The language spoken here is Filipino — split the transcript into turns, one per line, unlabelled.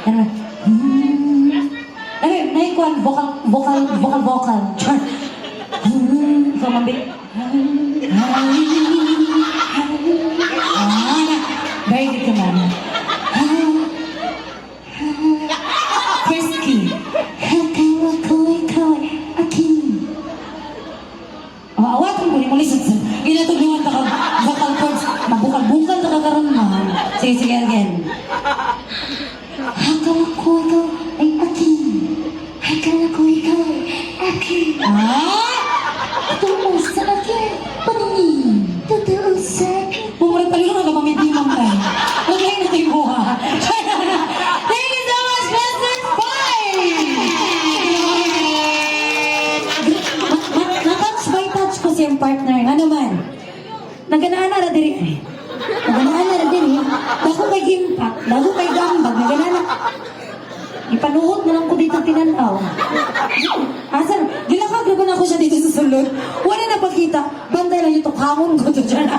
Ano? Ano yun? Naikuan, vocal. Char. So, mambit. Very good naman. First key. Hakawa koy, akin. Awatan ko, muli sa ginatulungan ka vocal cords. Mabukal-bukal ka kakaroon mo. Sige, again. Hakawa ko ikaw ay akin. Hakawa ko ikaw ay akin. Tungkol sa akin, paningin. Totoo sa akin. Pumurang talaga nga mamimimang ka. Lagay na tayo buha. Thank you so much, Master Five! Na-touch by touch ko siyang partner. Ano man? Naganaan na diri. Dako kay impact, dako kay gambag, naganaan na. Ipanuhot na lang ko dito tinanaw. Asan? Ginakaglaban ako siya dito sa sulod. Wala na pagkita. Bantay lang yung tukhangon ko to dyan.